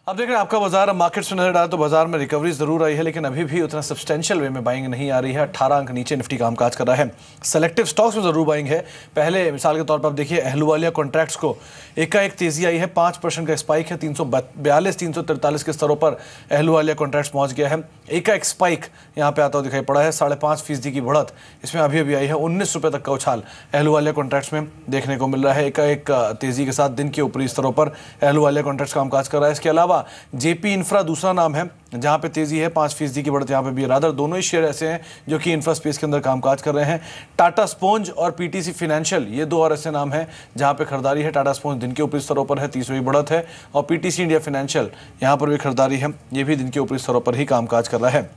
अब देख रहे हैं आपका बाजार। मार्केट्स में नजर डालें तो बाजार में रिकवरी जरूर आई है, लेकिन अभी भी उतना सब्सटेंशियल वे में बाइंग नहीं आ रही है। 18 अंक नीचे निफ्टी कामकाज कर रहा है। सेलेक्टिव स्टॉक्स में जरूर बाइंग है। पहले मिसाल के तौर पर आप देखिए अहलुवालिया कॉन्ट्रैक्ट्स को एकाएक तेजी आई है, 5% का स्पाइक है। 342-343 के स्तरों पर अहलुवालिया कॉन्ट्रैक्ट्स पहुंच गया है। एकाएक स्पाइक यहाँ पे आता हुआ दिखाई पड़ा है। 5.5% की बढ़त इसमें अभी अभी आई है। 19 रुपये तक का उछाल अहलुवालिया कॉन्ट्रैक्ट्स में देखने को मिल रहा है। एकाएक तेजी के साथ दिन के ऊपरी स्तरों पर अहलुवालिया कॉन्ट्रैक्ट्स कामकाज कर रहा है। इसके अलावा जेपी इंफ्रा दूसरा नाम है जहां पे तेजी है, 5% की बढ़त यहां पे भी। रादर दोनों ही शेयर ऐसे हैं जो कि इंफ्रा स्पेस के अंदर कामकाज कर रहे हैं। टाटा स्पोंज और पीटीसी फाइनेंशियल, ये दो और ऐसे नाम हैं जहां पे खरीदारी है। टाटा स्पोंज दिन के ऊपरी स्तरों पर है, 30वीं बढ़त है, और पीटीसी इंडिया फाइनेंशियल यहां पर भी खरीदारी है, ये भी दिन के ऊपरी स्तरों पर ही कामकाज कर रहा है।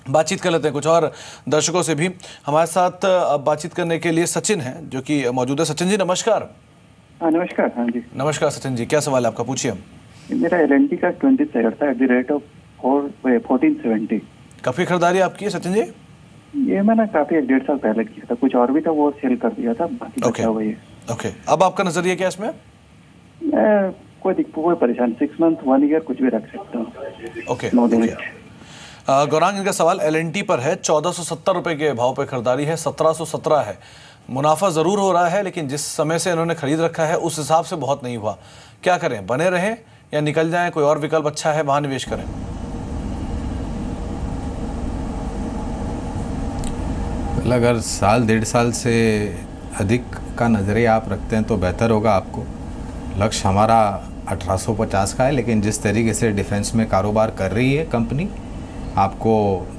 बातचीत कर लेते हैं कुछ और दर्शकों से भी। हमारे साथ बातचीत करने के लिए सचिन है जो कि मौजूद है। सचिन जी नमस्कार। नमस्कार। हाँ जी नमस्कार सचिन जी, क्या सवाल है आपका, पूछिए। मेरा LNT का 20 शेयर था एट द रेट ऑफ 1470। काफी खरीदारी आपकी है सचिन जी? ये मैंने काफी 1.5 साल पहले किया था, कुछ और भी था वो सेल कर दिया था, बाकी बचा हुआ है। ओके, अब आपका नजरिया क्या इसमें? कोई परेशान 6 मंथ 1 ईयर कुछ भी रख सकता हूँ। ओके, गौरांग इनका सवाल LNT पर है। 1470 रुपए के भाव पे खरीदारी है, 1717 है। मुनाफा जरूर हो रहा है, लेकिन जिस समय से इन्होंने खरीद रखा है उस हिसाब से बहुत नहीं हुआ। क्या करें, बने रहें या निकल जाएं? कोई और विकल्प अच्छा है, वहां निवेश करें? अगर साल 1.5 साल से अधिक का नज़रिया आप रखते हैं तो बेहतर होगा आपको। लक्ष्य हमारा 1850 का है, लेकिन जिस तरीके से डिफेंस में कारोबार कर रही है कंपनी, आपको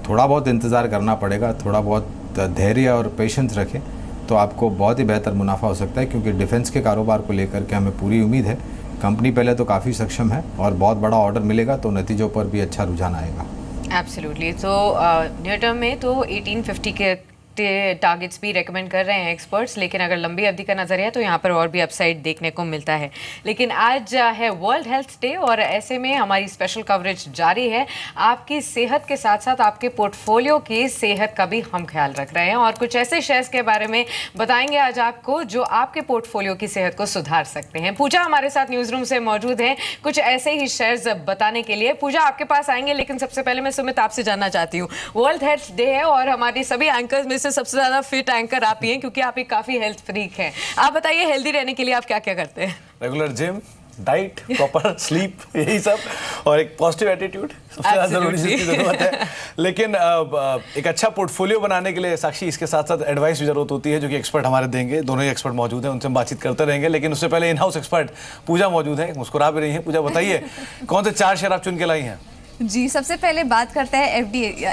थोड़ा बहुत इंतज़ार करना पड़ेगा। थोड़ा बहुत धैर्य और पेशेंस रखें तो आपको बहुत ही बेहतर मुनाफा हो सकता है, क्योंकि डिफेंस के कारोबार को लेकर के हमें पूरी उम्मीद है। कंपनी पहले तो काफ़ी सक्षम है और बहुत बड़ा ऑर्डर मिलेगा तो नतीजों पर भी अच्छा रुझान आएगा। एब्सोल्युटली। तो नियर टर्म में तो 1850 के टारगेट्स भी रेकमेंड कर रहे हैं एक्सपर्ट्स, लेकिन अगर लंबी अवधि का नजरिया है तो यहाँ पर और भी अपसाइड देखने को मिलता है। लेकिन आज है वर्ल्ड हेल्थ डे और ऐसे में हमारी स्पेशल कवरेज जारी है। आपकी सेहत के साथ साथ आपके पोर्टफोलियो की सेहत का भी हम ख्याल रख रहे हैं और कुछ ऐसे शेयर्स के बारे में बताएंगे आज आपको जो आपके पोर्टफोलियो की सेहत को सुधार सकते हैं। पूजा हमारे साथ न्यूज रूम से मौजूद है कुछ ऐसे ही शेयर्स बताने के लिए। पूजा आपके पास आएंगे, लेकिन सबसे पहले मैं सुमित आपसे जानना चाहती हूँ, वर्ल्ड हेल्थ डे है और हमारी सभी एंकर्स में सबसे ज्यादा फिट एंकर आप ही हैं क्योंकि आप एक काफी हेल्थ फ्रीक हैं। आप बताइए हेल्दी रहने के लिए आप क्या क्या करते हैं? Regular gym, diet, proper sleep, यही सब, और एक पॉजिटिव एटीट्यूड सबसे ज्यादा जरूरी चीज की जरूरत है। लेकिन एक अच्छा पोर्टफोलियो बनाने के लिए साक्षी इसके साथ साथ एडवाइस भी जरूरत होती है, जो कि एक्सपर्ट हमारे देंगे। दोनों ही एक्सपर्ट मौजूद हैं, उनसे हम बातचीत करते रहेंगे। लेकिन उससे पहले इन हाउस एक्सपर्ट पूजा मौजूद है, मुस्कुरा भी रही है। पूजा बताइए कौन से 4 शेयर आप चुन के लाई हैं? जी, सबसे पहले बात करते हैं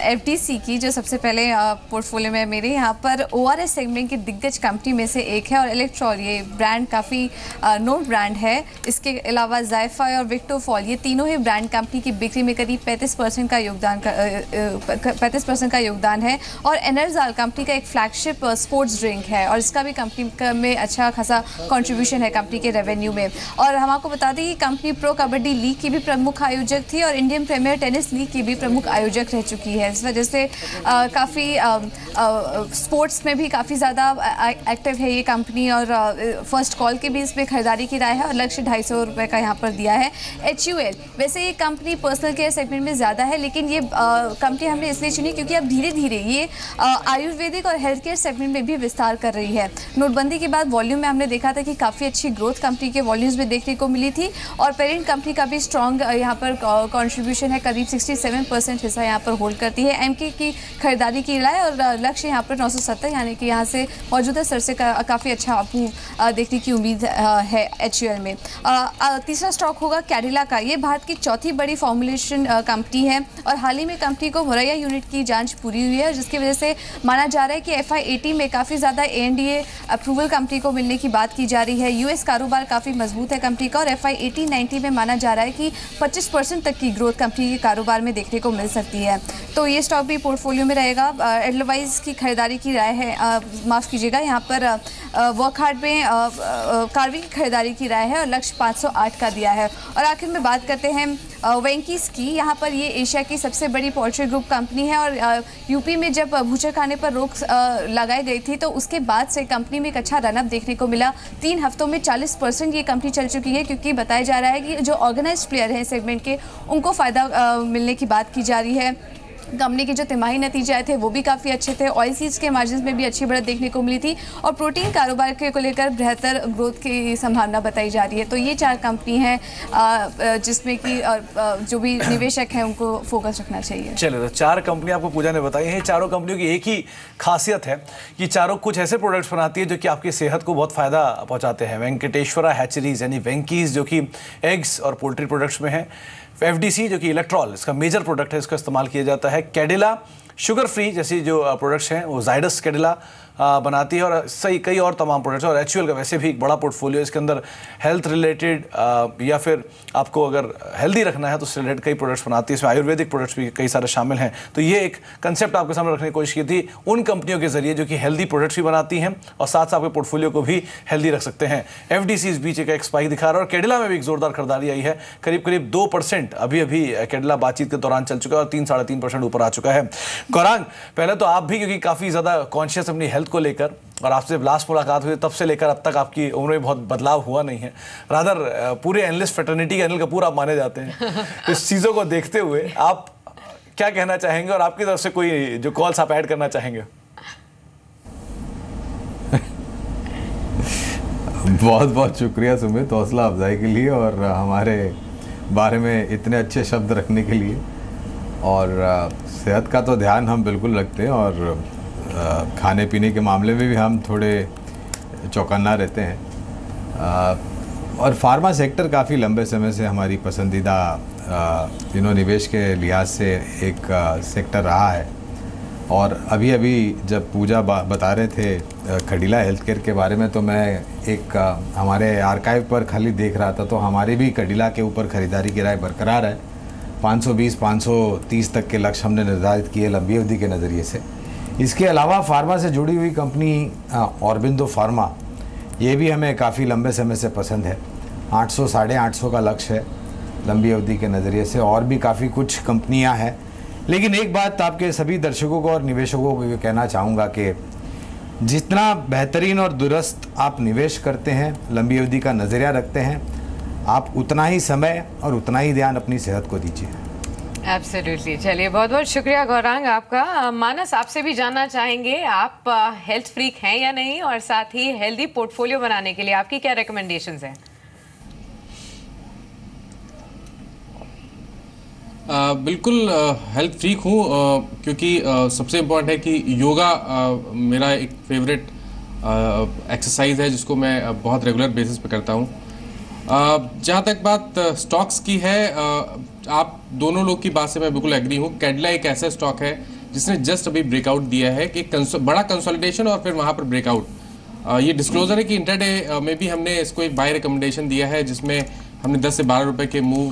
FDC की, जो सबसे पहले पोर्टफोलियो में मेरे यहाँ पर ORS सेगमेंट की दिग्गज कंपनी में से एक है और इलेक्ट्रॉल, ये ब्रांड काफ़ी नोन ब्रांड है। इसके अलावा जायफा और विक्टोफॉल, ये तीनों ही ब्रांड कंपनी की बिक्री में करीब 35% का योगदान है। और एनर्जाल कंपनी का एक फ्लैगशिप स्पोर्ट्स ड्रिंक है और इसका भी कंपनी में अच्छा खासा कॉन्ट्रीब्यूशन है कंपनी के रेवेन्यू में। और हम आपको बता दें कि कंपनी प्रो कबड्डी लीग की भी प्रमुख आयोजक थी और इंडियन प्रीमियर टेनिस लीग की भी प्रमुख आयोजक रह चुकी है। इस वजह से काफ़ी स्पोर्ट्स में भी काफ़ी ज़्यादा एक्टिव है ये कंपनी और फर्स्ट कॉल की भी इसमें खरीदारी की राय है और लक्ष्य 250 रुपये का यहाँ पर दिया है। HUL, वैसे ये कंपनी पर्सनल केयर सेगमेंट में ज़्यादा है, लेकिन ये कंपनी हमने इसलिए चुनी क्योंकि अब धीरे धीरे ये आयुर्वेदिक और हेल्थ केयर सेगमेंट में भी विस्तार कर रही है। नोटबंदी के बाद वॉल्यूम में हमने देखा था कि काफ़ी अच्छी ग्रोथ कंपनी के वॉल्यूम्स में देखने को मिली थी और पेरेंट कंपनी का भी स्ट्रॉन्ग यहाँ पर कॉन्ट्रीब्यूशन है, करीब 67% हिस्सा यहाँ पर होल्ड करती है। MK की खरीदारी की राय और लक्ष्य यहाँ पर 970, यानी कि यहाँ से मौजूदा स्तर से काफ़ी अच्छा मूव देखने की उम्मीद है HUL में। तीसरा स्टॉक होगा कैडिला का। ये भारत की चौथी बड़ी फॉर्मुलेशन कंपनी है और हाल ही में कंपनी को मुरैया यूनिट की जांच पूरी हुई है, जिसकी वजह से माना जा रहा है कि FY 18 में काफ़ी ज़्यादा ANDA अप्रूवल कंपनी को मिलने की बात की जा रही है। US कारोबार काफ़ी मजबूत है कंपनी का और FY 18-19 में माना जा रहा है कि 25% तक की ग्रोथ कंपनी ये कारोबार में देखने को मिल सकती है। तो ये स्टॉक भी पोर्टफोलियो में रहेगा। एडलवाइज की खरीदारी की राय है, माफ़ कीजिएगा, यहाँ पर वर्कहार्ड में कार्वी की खरीदारी की राय है और लक्ष्य 508 का दिया है। और आखिर में बात करते हैं वेंकीज की। यहाँ पर ये एशिया की सबसे बड़ी पोल्ट्री ग्रुप कंपनी है और यूपी में जब बूचर खाने पर रोक लगाई गई थी तो उसके बाद से कंपनी में एक अच्छा रनअप देखने को मिला। 3 हफ्तों में 40% ये कंपनी चल चुकी है, क्योंकि बताया जा रहा है कि जो ऑर्गेनाइज्ड प्लेयर हैं सेगमेंट के, उनको फ़ायदा मिलने की बात की जा रही है। कंपनी के जो तिमाही नतीजे आए थे वो भी काफ़ी अच्छे थे। ऑयल सीड्स के मार्जिन में भी अच्छी बढ़त देखने को मिली थी और प्रोटीन कारोबार को लेकर बेहतर ग्रोथ की संभावना बताई जा रही है। तो ये 4 कंपनी हैं जिसमें कि जो भी निवेशक हैं उनको फोकस रखना चाहिए। चलिए, तो 4 कंपनी आपको पूजा ने बताई हैं। चारों कंपनियों की एक ही खासियत है कि चारों कुछ ऐसे प्रोडक्ट्स बनाती है जो कि आपकी सेहत को बहुत फ़ायदा पहुँचाते हैं। वेंकटेश्वरा हैचरीज यानी वेंकीज जो कि एग्स और पोल्ट्री प्रोडक्ट्स में है। FDC जो कि इलेक्ट्रॉल, इसका मेजर प्रोडक्ट है, इसका इस्तेमाल किया जाता है। कैडिला शुगर फ्री जैसी जो प्रोडक्ट्स हैं वो जाइडस कैडिला बनाती है और सही कई और तमाम प्रोडक्ट्स। और HUL का वैसे भी एक बड़ा पोर्टफोलियो, इसके अंदर हेल्थ रिलेटेड या फिर आपको अगर हेल्दी रखना है तो उससे रिलेटेड कई प्रोडक्ट्स बनाती है। इसमें आयुर्वेदिक प्रोडक्ट्स भी कई सारे शामिल हैं। तो ये एक कंसेप्ट आपके सामने रखने की कोशिश की थी उन कंपनियों के जरिए जो कि हेल्दी प्रोडक्ट्स भी बनाती हैं और साथ साथ आपके पोर्टफोलियो को भी हेल्दी रख सकते हैं। FDC इस बीच एक स्पाइक दिखा रहा है और कैडिला में भी एक जोरदार खरीदारी आई है। करीब करीब 2% अभी कैडिला बातचीत के दौरान चल चुका है और 3-3.5% ऊपर आ चुका है। गौरांग, पहले तो आप भी क्योंकि काफ़ी ज़्यादा कॉन्शियस अपनी हेल्थ को लेकर, और आपसे लास्ट मुलाकात हुई तब से लेकर अब तक आपकी उम्र में बहुत बदलाव हुआ नहीं है। रादर पूरे एनालिस्ट फ्रेटर्निटी के अनिल कपूर आप माने जाते हैं। इस चीज़ों को देखते हुए आप क्या कहना चाहेंगे और आपकी तरफ से कोई जो कॉल्स आप ऐड करना चाहेंगे? बहुत बहुत शुक्रिया सुमित, हौसला अफजाई के लिए और हमारे बारे में इतने अच्छे शब्द रखने के लिए। और सेहत का तो ध्यान हम बिल्कुल रखते हैं और खाने पीने के मामले में भी हम थोड़े चौकन्ना रहते हैं। और फार्मा सेक्टर काफ़ी लंबे समय से हमारी पसंदीदा निवेश के लिहाज से एक सेक्टर रहा है। और अभी जब पूजा बता रहे थे कैडिला हेल्थ केयर के बारे में, तो मैं एक हमारे आर्काइव पर खाली देख रहा था, तो हमारी भी कैडिला के ऊपर ख़रीदारी की राय बरकरार है। 520-530 तक के लक्ष्य हमने निर्धारित किए लंबी अवधि के नज़रिए से। इसके अलावा फार्मा से जुड़ी हुई कंपनी ऑरबिंदो फार्मा, ये भी हमें काफ़ी लंबे समय से पसंद है। 800-850 का लक्ष्य है लंबी अवधि के नज़रिए से। और भी काफ़ी कुछ कंपनियां हैं, लेकिन एक बात आपके सभी दर्शकों को और निवेशकों को कहना चाहूँगा कि जितना बेहतरीन और दुरुस्त आप निवेश करते हैं, लंबी अवधि का नज़रिया रखते हैं, आप उतना ही समय और उतना ही ध्यान अपनी सेहत को दीजिए। एब्सोल्युटली। चलिए, बहुत बहुत शुक्रिया गौरांग आपका। मानस, आपसे भी जानना चाहेंगे, आप हेल्थ फ्रीक हैं या नहीं, और साथ ही हेल्दी पोर्टफोलियो बनाने के लिए आपकी क्या रिकमेंडेशंस हैं? बिल्कुल हेल्थ फ्रीक हूँ, क्योंकि सबसे इम्पोर्टेंट है कि योगा मेरा एक फेवरेट एक्सरसाइज है जिसको मैं बहुत रेगुलर बेसिस पे करता हूँ। जहाँ तक बात स्टॉक्स की है, आप दोनों लोग की बात से मैं बिल्कुल एग्री हूँ। कैडिला एक ऐसा स्टॉक है जिसने जस्ट अभी ब्रेकआउट दिया है कि बड़ा कंसोलिडेशन और फिर वहाँ पर ब्रेकआउट। ये डिस्क्लोजर है कि इंटरडे में भी हमने इसको एक बाय रिकमेंडेशन दिया है जिसमें हमने 10 से 12 रुपए के मूव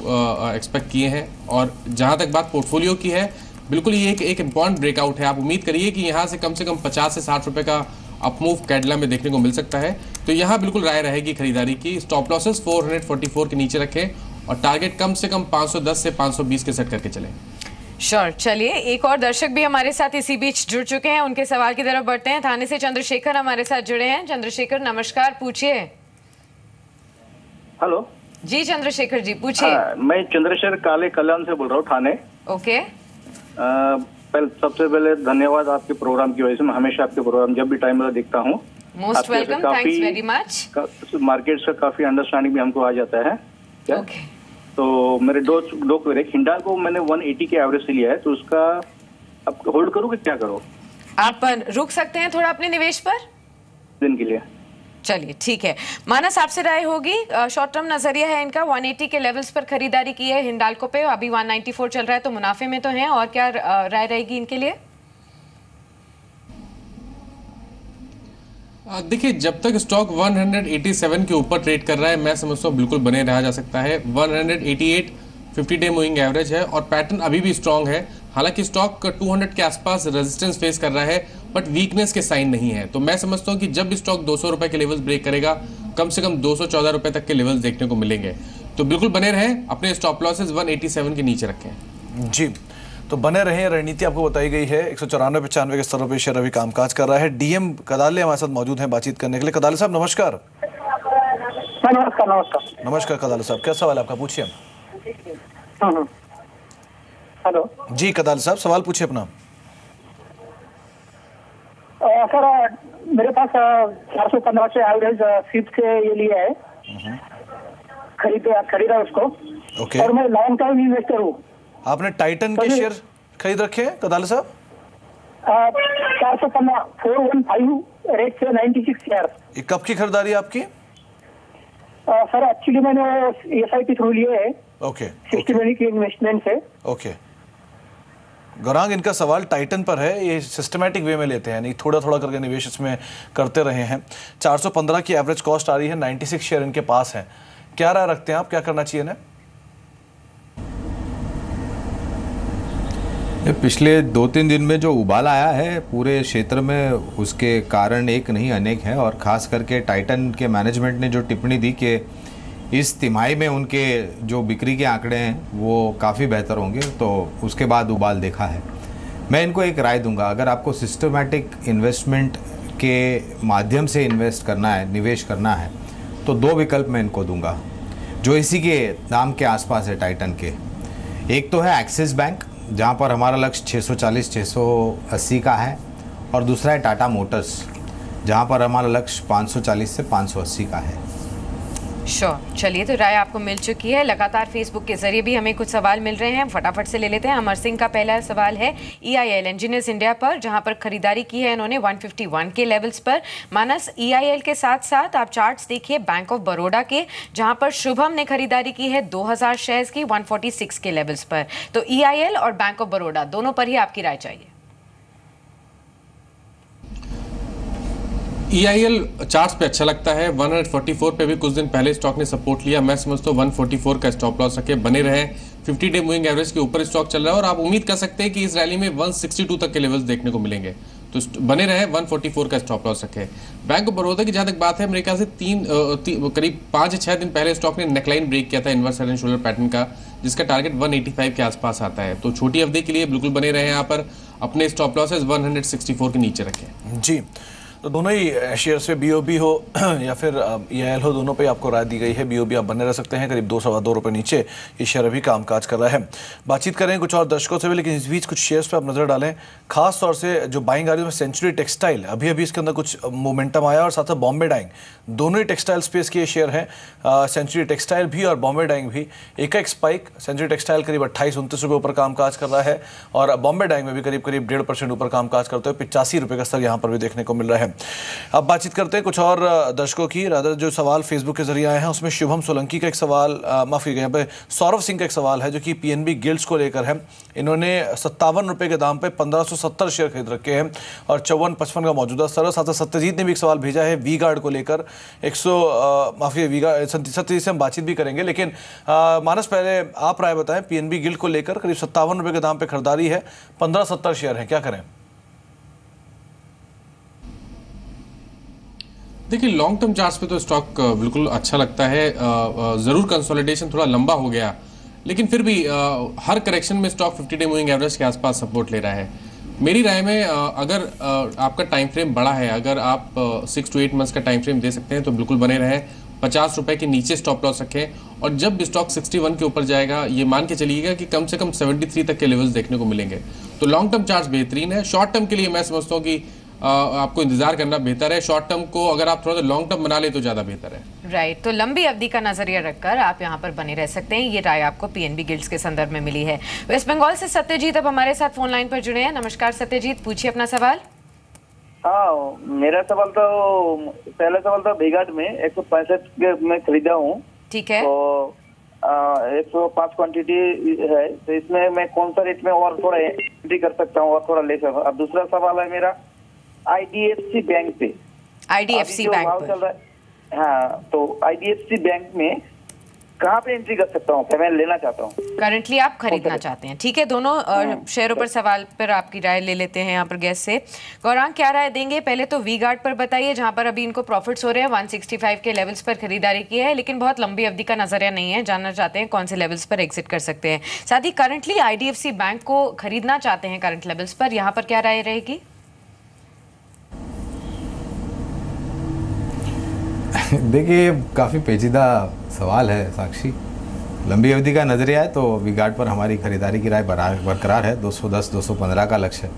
एक्सपेक्ट किए हैं। और जहाँ तक बात पोर्टफोलियो की है, बिल्कुल ये एक इम्पॉर्टेंट ब्रेकआउट है। आप उम्मीद करिए कि यहाँ से कम 50 से 60 रुपए का अपमूव कैडिला में देखने को मिल सकता है। तो यहाँ बिल्कुल राय रहेगी खरीदारी की। स्टॉप लॉसेस 444 के नीचे रखें और टारगेट कम से कम 510 से 520 के सेट करके चलें। श्योर। चलिए, एक और दर्शक भी हमारे साथ इसी बीच जुड़ चुके हैं, उनके सवाल की तरफ बढ़ते हैं। थाने से चंद्रशेखर हमारे साथ जुड़े हैं। चंद्रशेखर नमस्कार, पूछिए। हेलो जी चंद्रशेखर जी, पूछिए। मैं चंद्रशेखर काले कल्याण से बोल रहा हूँ, थाने। ओके। सबसे पहले धन्यवाद आपके प्रोग्राम की वजह से। मैं हमेशा आपके प्रोग्राम जब भी टाइम मिला देखता हूँ। Most welcome, thanks very much. Market से काफी अंडरस्टैंडिंग भी हमको आ जाता है। क्या? ओके। तो मेरे दो क्वेरी। हिंडाल को मैंने 180 के एवरेज से लिया है, तो उसका अब होल्ड करूँ कि क्या करो? आप रुक सकते हैं थोड़ा अपने निवेश पर दिन के लिए। चलिए, ठीक है। मानस, आपसे राय होगी। शॉर्ट टर्म नजरिया है इनका। 180 के लेवल्स पर खरीदारी की है हिंडाल्को पे, अभी 194 चल रहा है, तो मुनाफे में तो हैं। और क्या राय रहेगी इनके लिए? देखिए, जब तक स्टॉक 187 के ऊपर ट्रेड कर रहा है, मैं समझता हूँ बिल्कुल बने रहा जा सकता है। 188 50 डे मूविंग एवरेज है और पैटर्न अभी भी स्ट्रांग है। हालांकि स्टॉक 200 के आसपास रेजिस्टेंस फेस कर रहा है, बट वीकनेस के साइन नहीं है। तो मैं समझता हूं कि जब भी स्टॉक 200 रुपए के लेवल्स ब्रेक करेगा, कम से कम 214 रुपए तक के लेवल्स देखने को मिलेंगे। तो बिल्कुल बने रहें, अपने स्टॉप लॉसेस 187 के नीचे रखें। जी, तो बने रहें। रणनीति आपको बताई गई है। 194-95 के स्तरों पर शेयर अभी कामकाज कर रहा है। डीएम कदाले हमारे साथ मौजूद हैं बातचीत करने के लिए। कदाले साहब नमस्कार। नमस्कार। नमस्कार नमस्कार कदाले साहब, क्या सवाल है आपका, पूछिए। हेलो जी कदाले साहब, सवाल पूछिए अपना। सर, मेरे पास 415 से एवरेज सीट से ये लिया है, खरीदा उसको। ओके। और मैं लॉन्ग टर्म इन्वेस्टर हूँ। आपने टाइटन के शेयर खरीद रखे हैं कदाले साहब? 415 415 रेट से 96 शेयर। ये कब की खरीदारी है आपकी? सर एक्चुअली मैंने SIP थ्रू लिए है। ओके। 60 मनी की इन्वेस्टमेंट से। ओके गौरांग, इनका सवाल टाइटन पर है। ये सिस्टमैटिक वे में लेते हैं, नहीं थोड़ा थोड़ा करके निवेश इसमें करते रहे हैं। 415 की एवरेज कॉस्ट आ रही है, 96 शेयर इनके पास है। क्या राय रखते हैं आप, क्या करना चाहिए ना? पिछले 2-3 दिन में जो उबाल आया है पूरे क्षेत्र में, उसके कारण एक नहीं अनेक है। और ख़ास करके टाइटन के मैनेजमेंट ने जो टिप्पणी दी कि इस तिमाही में उनके जो बिक्री के आंकड़े हैं वो काफ़ी बेहतर होंगे, तो उसके बाद उबाल देखा है। मैं इनको एक राय दूंगा, अगर आपको सिस्टमैटिक इन्वेस्टमेंट के माध्यम से इन्वेस्ट करना है, निवेश करना है, तो 2 विकल्प मैं इनको दूंगा जो इसी के दाम के आसपास है टाइटन के। एक तो है एक्सिस बैंक, जहाँ पर हमारा लक्ष्य 640-680 का है, और दूसरा है टाटा मोटर्स, जहाँ पर हमारा लक्ष्य 540 से 580 का है। श्योर। चलिए, तो राय आपको मिल चुकी है। लगातार फेसबुक के जरिए भी हमें कुछ सवाल मिल रहे हैं, फटाफट से ले लेते हैं। अमर सिंह का पहला सवाल है EIL इंजीनियर्स इंडिया पर, जहां पर खरीदारी की है इन्होंने 151 के लेवल्स पर। मानस, EIL के साथ साथ आप चार्ट्स देखिए बैंक ऑफ बड़ौदा के, जहां पर शुभम ने खरीदारी की है 2000 शेयर्स की 146 के लेवल्स पर। तो EIL और बैंक ऑफ बड़ौदा दोनों पर ही आपकी राय चाहिए। EIL चार्ट्स पे अच्छा लगता है। 144 पे भी कुछ दिन पहले स्टॉक ने सपोर्ट लिया। मैं समझता हूँ 144 का स्टॉप लॉस रखे, बने रहे। 50 डे मूविंग एवरेज के ऊपर स्टॉक चल रहा है और आप उम्मीद कर सकते हैं कि इस रैली में 162 तक के लेवल्स देखने को मिलेंगे, तो बने रहे। 144 का स्टॉप लॉस रखे। बैंक ऑफ बड़ौदा की जहां तक बात है, मेरे ख्याल से करीब 5 या 6 दिन पहले स्टॉक ने नेकलाइन ब्रेक किया था inverse head and shoulder pattern का, जिसका टारगेट 185 के आसपास आता है। तो छोटी अवधि के लिए बिल्कुल बने रहे। यहाँ पर अपने स्टॉप लॉसेस 164 के नीचे रखें। जी, तो दोनों ही शेयर्स पे BOB हो या फिर EIL हो, दोनों पे आपको राय दी गई है। BOB आप बने रह सकते हैं, करीब 2-2.25 रुपये नीचे ये शेयर अभी कामकाज कर रहा है। बातचीत करें कुछ और दर्शकों से भी, लेकिन इस बीच कुछ शेयर्स पे आप नजर डालें। खास तौर से जो बाइंग आ रही है सेंचुरी टेक्सटाइल, अभी इसके अंदर कुछ मोमेंटम आया, और साथ साथ बॉम्बे डाइंग, दोनों ही टेक्सटाइल स्पेस के ये शेयर हैं। सेंचुरी टेक्सटाइल भी और बॉम्बे डाइंग भी एक स्पाइक। सेंचुरी टेक्सटाइल करीब 28-29 रुपये ऊपर कामकाज कर रहा है, और बॉम्बे डाइंग में भी करीब 1.5% ऊपर कामकाज करते हुए 85 रुपये का स्तर यहाँ पर भी देखने को मिल रहा है। अब बातचीत करते हैं कुछ और दर्शकों की। रादर जो सवाल फेसबुक के जरिए आए हैं उसमें शुभम सोलंकी का एक सवाल, माफ कीजिएगा, यहाँ पे सौरभ सिंह का एक सवाल है जो कि PNB गिल्ड्स को लेकर है। इन्होंने 57 रुपये के दाम पे 1570 शेयर खरीद रखे हैं और 54.55 का मौजूदा स्तर है। साथ सत्यजीत ने भी एक सवाल भेजा है वी गार्ड को लेकर। सत्यजीत से हम बातचीत भी करेंगे, लेकिन मानस पहले आप राय बताएं। PNB गिल्ड को लेकर करीब 57 रुपये के दाम पे खरीदारी है, 1570 शेयर है, क्या करें? देखिए, लॉन्ग टर्म चार्ट्स पे तो स्टॉक बिल्कुल अच्छा लगता है। ज़रूर कंसोलिडेशन थोड़ा लंबा हो गया, लेकिन फिर भी हर करेक्शन में स्टॉक 50 डे मूविंग एवरेज के आसपास सपोर्ट ले रहा है। मेरी राय में अगर आपका टाइम फ्रेम बड़ा है, अगर आप 6 to 8 मंथ्स का टाइम फ्रेम दे सकते हैं, तो बिल्कुल बने रहे। 50 रुपये के नीचे स्टॉप लॉस रखें, और जब स्टॉक 61 के ऊपर जाएगा, ये मान के चलिएगा कि कम से कम 73 तक के लेवल्स देखने को मिलेंगे। तो लॉन्ग टर्म चार्ट्स बेहतरीन है। शॉर्ट टर्म के लिए मैं समझता हूँ कि आपको इंतजार करना बेहतर है। शॉर्ट टर्म को अगर आप थोड़ा सा लॉन्ग टर्म बना ले तो ज्यादा बेहतर है। राइट, तो लंबी अवधि का नजरिया रखकर आप यहाँ पर बने रह सकते हैं। ये राय आपको PNB गिल्ड्स के संदर्भ में मिली है। वेस्ट बंगाल से सत्यजीत अब हमारे साथ फोन लाइन पर जुड़े हैं। नमस्कार सत्यजीत, पूछिए अपना सवाल। हाँ, मेरा सवाल तो पहला सवाल था वी गार्ड में 165 में खरीदा हूँ। ठीक है, तो 105 क्वांटिटी है, तो इसमें मैं कौन सा रेट में और थोड़ा एंट्री कर सकता हूँ और थोड़ा ले सकता हूँ? अब दूसरा सवाल है मेरा IDFC बैंक पे। IDFC बैंक चल रहा है। हाँ, तो IDFC बैंक में कहाँ पे एंट्री कर सकता हूँ? मैं लेना चाहता हूँ। करंटली आप खरीदना चाहते हैं, ठीक है। दोनों शेयरों पर सवाल पर आपकी राय ले लेते हैं यहाँ पर गेस्ट से। गौरांग, क्या राय देंगे? पहले तो वी गार्ड पर बताइए, जहाँ पर अभी इनको प्रॉफिट्स हो रहे हैं, 165 के लेवल्स पर खरीदारी की है, लेकिन बहुत लंबी अवधि का नजरिया नहीं है। जानना चाहते हैं कौन से लेवल्स पर एग्जिट कर सकते हैं। साथ ही करंटली IDFC बैंक को खरीदना चाहते हैं करंट लेवल्स पर, यहाँ पर क्या राय रहेगी? देखिए, काफ़ी पेचीदा सवाल है साक्षी। लंबी अवधि का नज़रिया है तो वी गार्ड पर हमारी खरीदारी की राय बरकरार है। 210-215 का लक्ष्य है,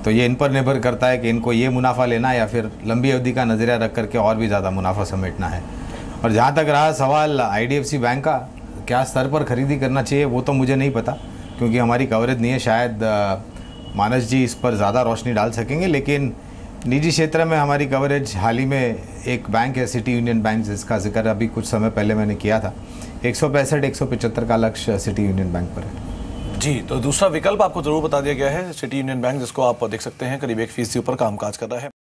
तो ये इन पर निर्भर करता है कि इनको ये मुनाफा लेना है या फिर लंबी अवधि का नज़रिया रख करके और भी ज़्यादा मुनाफा समेटना है। और जहाँ तक रहा सवाल IDFC बैंक का, क्या स्तर पर खरीदी करना चाहिए, वो तो मुझे नहीं पता क्योंकि हमारी कवरेज नहीं है। शायद मानस जी इस पर ज़्यादा रोशनी डाल सकेंगे, लेकिन निजी क्षेत्र में हमारी कवरेज हाल ही में एक बैंक है सिटी यूनियन बैंक, जिसका जिक्र अभी कुछ समय पहले मैंने किया था। 165-175 का लक्ष्य सिटी यूनियन बैंक पर है। जी, तो दूसरा विकल्प आपको जरूर बता दिया गया है, सिटी यूनियन बैंक, जिसको आप देख सकते हैं करीब 1% ऊपर कामकाज कर रहा है।